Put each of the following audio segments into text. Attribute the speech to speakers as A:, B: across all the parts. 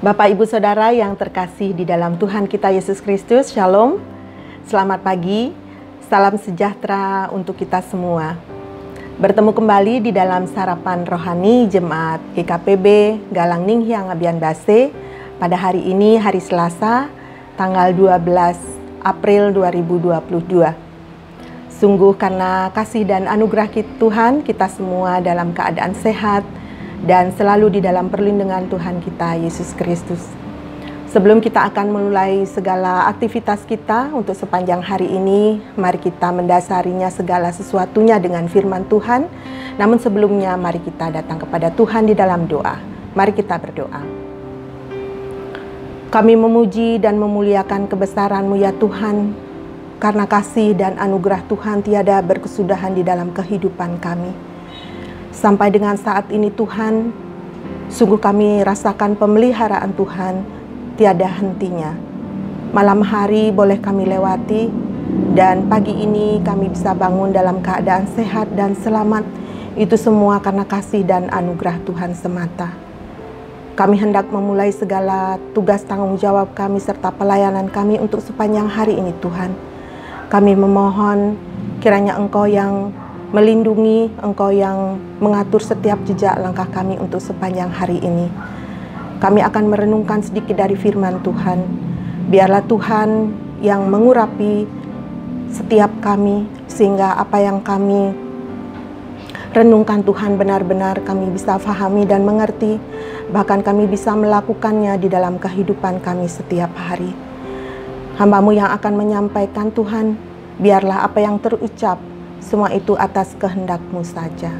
A: Bapak, Ibu, Saudara yang terkasih di dalam Tuhan kita Yesus Kristus, Shalom. Selamat pagi, salam sejahtera untuk kita semua. Bertemu kembali di dalam sarapan rohani Jemaat GKPB Galang Ninghyang Abian Base pada hari ini, hari Selasa, tanggal 12 April 2022. Sungguh karena kasih dan anugerah Tuhan, kita semua dalam keadaan sehat dan selalu di dalam perlindungan Tuhan kita Yesus Kristus. Sebelum kita akan memulai segala aktivitas kita untuk sepanjang hari ini, mari kita mendasarinya segala sesuatunya dengan firman Tuhan. Namun sebelumnya mari kita datang kepada Tuhan di dalam doa. Mari kita berdoa. Kami memuji dan memuliakan kebesaran-Mu ya Tuhan, karena kasih dan anugerah Tuhan tiada berkesudahan di dalam kehidupan kami. Sampai dengan saat ini Tuhan, sungguh kami rasakan pemeliharaan Tuhan tiada hentinya. Malam hari boleh kami lewati, dan pagi ini kami bisa bangun dalam keadaan sehat dan selamat. Itu semua karena kasih dan anugerah Tuhan semata. Kami hendak memulai segala tugas tanggung jawab kami serta pelayanan kami untuk sepanjang hari ini Tuhan. Kami memohon kiranya Engkau yang melindungi, Engkau yang mengatur setiap jejak langkah kami untuk sepanjang hari ini. Kami akan merenungkan sedikit dari firman Tuhan. Biarlah Tuhan yang mengurapi setiap kami, sehingga apa yang kami renungkan Tuhan benar-benar kami bisa fahami dan mengerti, bahkan kami bisa melakukannya di dalam kehidupan kami setiap hari. Hamba-Mu yang akan menyampaikan Tuhan, biarlah apa yang terucap semua itu atas kehendak-Mu saja.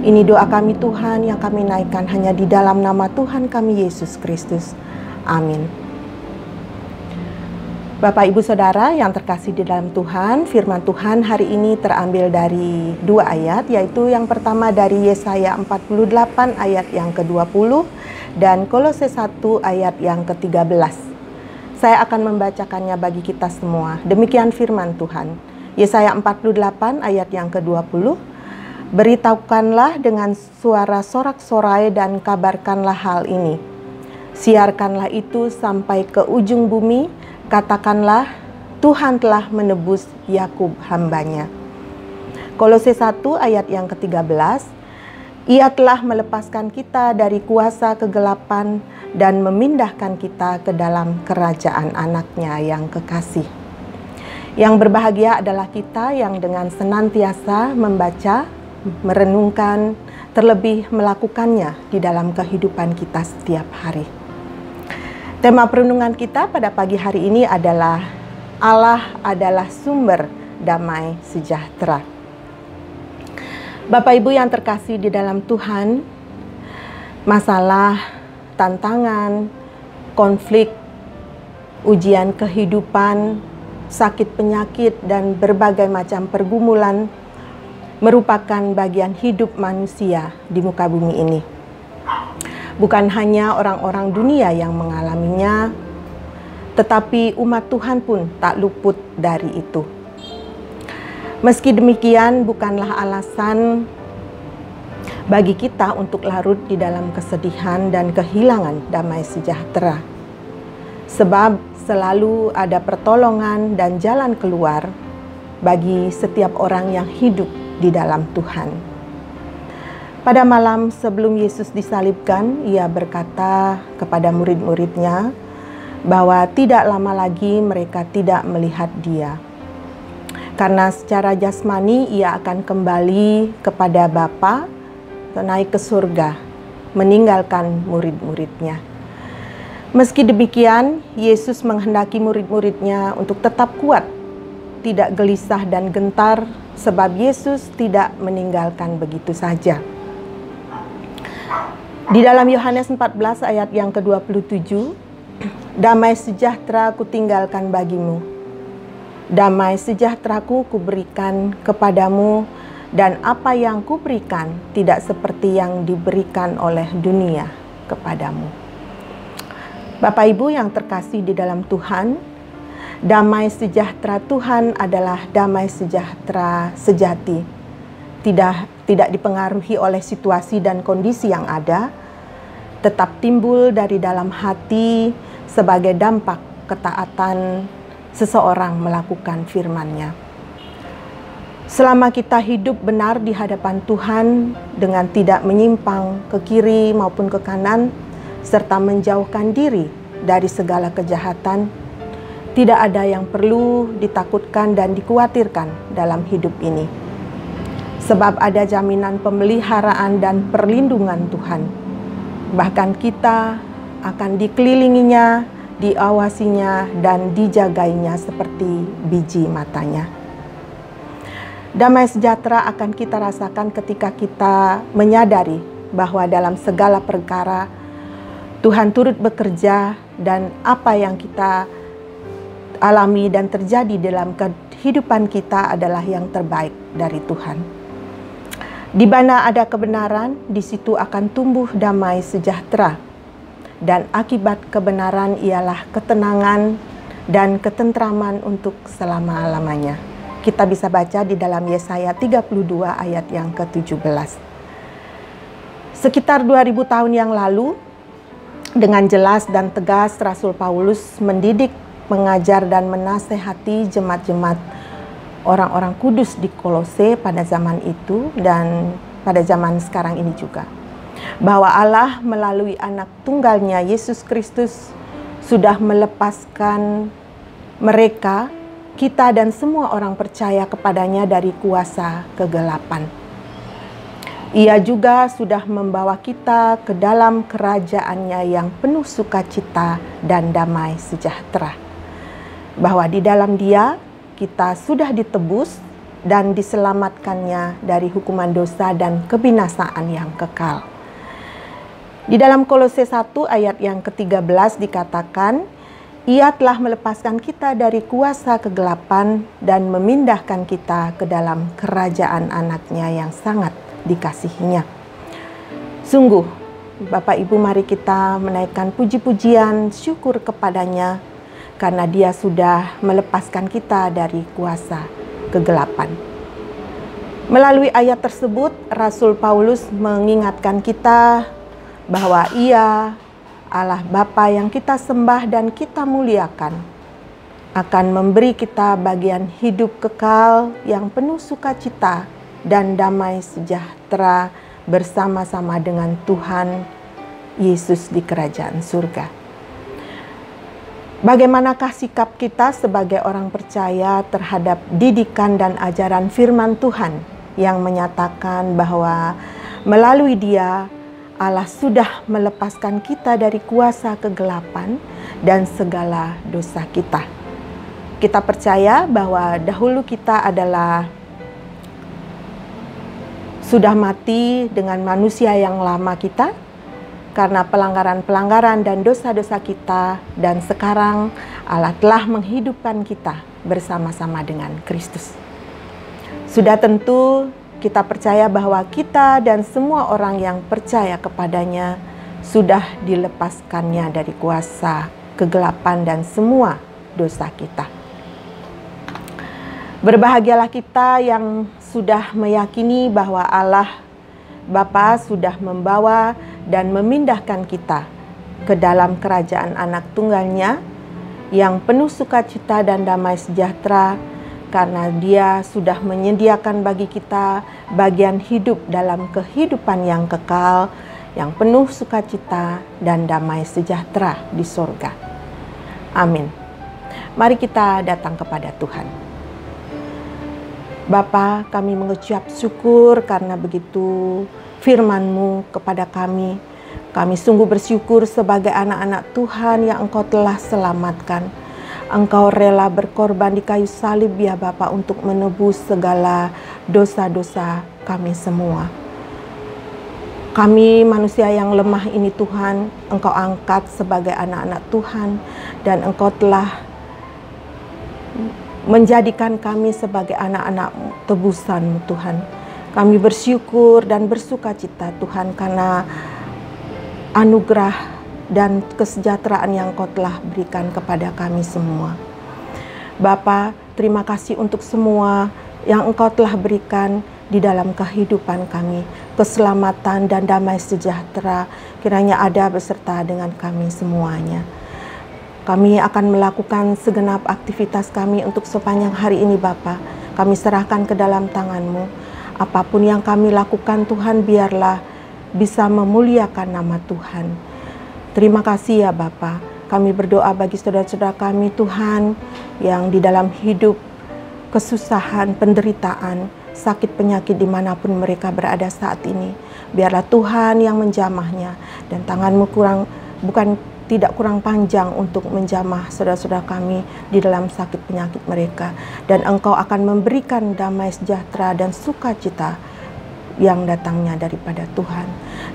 A: Ini doa kami Tuhan yang kami naikkan hanya di dalam nama Tuhan kami Yesus Kristus. Amin. Bapak, Ibu, Saudara yang terkasih di dalam Tuhan, firman Tuhan hari ini terambil dari dua ayat, yaitu yang pertama dari Yesaya 48 ayat yang ke-20 dan Kolose 1 ayat yang ke-13. Saya akan membacakannya bagi kita semua. Demikian firman Tuhan. Yesaya 48 ayat yang ke-20, beritahukanlah dengan suara sorak-sorai dan kabarkanlah hal ini. Siarkanlah itu sampai ke ujung bumi, katakanlah Tuhan telah menebus Yakub hamba-Nya. Kolose 1 ayat yang ke-13, Ia telah melepaskan kita dari kuasa kegelapan dan memindahkan kita ke dalam kerajaan Anak-Nya yang kekasih. Yang berbahagia adalah kita yang dengan senantiasa membaca, merenungkan, terlebih melakukannya di dalam kehidupan kita setiap hari. Tema perenungan kita pada pagi hari ini adalah Allah adalah sumber damai sejahtera. Bapak Ibu yang terkasih di dalam Tuhan, masalah, tantangan, konflik, ujian kehidupan, sakit penyakit, dan berbagai macam pergumulan merupakan bagian hidup manusia di muka bumi ini. Bukan hanya orang-orang dunia yang mengalaminya, tetapi umat Tuhan pun tak luput dari itu. Meski demikian, bukanlah alasan bagi kita untuk larut di dalam kesedihan dan kehilangan damai sejahtera. Sebab selalu ada pertolongan dan jalan keluar bagi setiap orang yang hidup di dalam Tuhan. Pada malam sebelum Yesus disalibkan, Ia berkata kepada murid-muridnya bahwa tidak lama lagi mereka tidak melihat Dia. Karena secara jasmani Ia akan kembali kepada Bapa, naik ke surga, meninggalkan murid-muridnya. Meski demikian, Yesus menghendaki murid-muridnya untuk tetap kuat, tidak gelisah dan gentar, sebab Yesus tidak meninggalkan begitu saja. Di dalam Yohanes 14 ayat yang ke-27, damai sejahtera kutinggalkan bagimu. Damai sejahteraku kuberikan kepadamu, dan apa yang kuberikan tidak seperti yang diberikan oleh dunia kepadamu. Bapak Ibu yang terkasih di dalam Tuhan, damai sejahtera Tuhan adalah damai sejahtera sejati. tidak dipengaruhi oleh situasi dan kondisi yang ada, tetap timbul dari dalam hati sebagai dampak ketaatan seseorang melakukan firman-Nya. Selama kita hidup benar di hadapan Tuhan dengan tidak menyimpang ke kiri maupun ke kanan, serta menjauhkan diri dari segala kejahatan, tidak ada yang perlu ditakutkan dan dikhawatirkan dalam hidup ini. Sebab ada jaminan pemeliharaan dan perlindungan Tuhan. Bahkan kita akan dikelilinginya, diawasinya, dan dijagainya seperti biji matanya. Damai sejahtera akan kita rasakan ketika kita menyadari bahwa dalam segala perkara Tuhan turut bekerja dan apa yang kita alami dan terjadi dalam kehidupan kita adalah yang terbaik dari Tuhan. Di mana ada kebenaran, di situ akan tumbuh damai sejahtera. Dan akibat kebenaran ialah ketenangan dan ketentraman untuk selama-lamanya. Kita bisa baca di dalam Yesaya 32 ayat yang ke-17. Sekitar 2000 tahun yang lalu, dengan jelas dan tegas Rasul Paulus mendidik, mengajar dan menasehati jemaat-jemaat orang-orang kudus di Kolose pada zaman itu dan pada zaman sekarang ini juga. Bahwa Allah melalui anak tunggalnya Yesus Kristus sudah melepaskan mereka, kita dan semua orang percaya kepadanya dari kuasa kegelapan. Ia juga sudah membawa kita ke dalam kerajaannya yang penuh sukacita dan damai sejahtera. Bahwa di dalam Dia kita sudah ditebus dan diselamatkannya dari hukuman dosa dan kebinasaan yang kekal. Di dalam Kolose 1 ayat yang ke-13 dikatakan, Ia telah melepaskan kita dari kuasa kegelapan dan memindahkan kita ke dalam kerajaan anaknya yang sangat dikasihinya. Sungguh, Bapak Ibu, mari kita menaikkan puji-pujian syukur kepadanya karena Dia sudah melepaskan kita dari kuasa kegelapan. Melalui ayat tersebut, Rasul Paulus mengingatkan kita bahwa Ia, Allah Bapa yang kita sembah dan kita muliakan, akan memberi kita bagian hidup kekal yang penuh sukacita dan damai sejahtera bersama-sama dengan Tuhan Yesus di kerajaan surga. Bagaimanakah sikap kita sebagai orang percaya terhadap didikan dan ajaran firman Tuhan yang menyatakan bahwa melalui Dia Allah sudah melepaskan kita dari kuasa kegelapan dan segala dosa kita. Kita percaya bahwa dahulu kita adalah sudah mati dengan manusia yang lama kita karena pelanggaran-pelanggaran dan dosa-dosa kita, dan sekarang Allah telah menghidupkan kita bersama-sama dengan Kristus. Sudah tentu kita percaya bahwa kita dan semua orang yang percaya kepadanya sudah dilepaskannya dari kuasa kegelapan dan semua dosa kita. Berbahagialah kita yang sudah meyakini bahwa Allah Bapa sudah membawa dan memindahkan kita ke dalam kerajaan anak tunggalnya yang penuh sukacita dan damai sejahtera, karena Dia sudah menyediakan bagi kita bagian hidup dalam kehidupan yang kekal, yang penuh sukacita dan damai sejahtera di sorga. Amin. Mari kita datang kepada Tuhan. Bapa, kami mengucap syukur karena begitu firman-Mu kepada kami. Kami sungguh bersyukur sebagai anak-anak Tuhan yang Engkau telah selamatkan. Engkau rela berkorban di kayu salib ya Bapa untuk menebus segala dosa-dosa kami semua. Kami manusia yang lemah ini Tuhan, Engkau angkat sebagai anak-anak Tuhan, dan Engkau telah menjadikan kami sebagai anak-anak tebusan-Mu Tuhan. Kami bersyukur dan bersukacita Tuhan karena anugerah dan kesejahteraan yang Kau telah berikan kepada kami semua. Bapa, terima kasih untuk semua yang Engkau telah berikan di dalam kehidupan kami. Keselamatan dan damai sejahtera kiranya ada beserta dengan kami semuanya. Kami akan melakukan segenap aktivitas kami untuk sepanjang hari ini Bapa. Kami serahkan ke dalam tangan-Mu. Apapun yang kami lakukan Tuhan, biarlah bisa memuliakan nama Tuhan. Terima kasih ya Bapa. Kami berdoa bagi saudara-saudara kami Tuhan yang di dalam hidup kesusahan, penderitaan, sakit penyakit dimanapun mereka berada saat ini. Biarlah Tuhan yang menjamahnya dan tangan-Mu tidak kurang panjang untuk menjamah saudara-saudara kami di dalam sakit penyakit mereka. Dan Engkau akan memberikan damai sejahtera dan sukacita yang datangnya daripada Tuhan.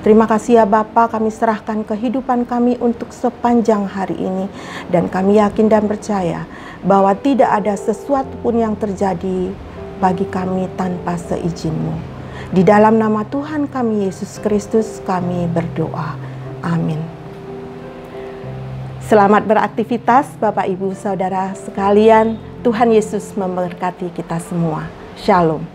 A: Terima kasih ya Bapa, kami serahkan kehidupan kami untuk sepanjang hari ini. Dan kami yakin dan percaya bahwa tidak ada sesuatu pun yang terjadi bagi kami tanpa seizin-Mu. Di dalam nama Tuhan kami Yesus Kristus kami berdoa. Amin. Selamat beraktivitas Bapak Ibu Saudara sekalian. Tuhan Yesus memberkati kita semua. Shalom.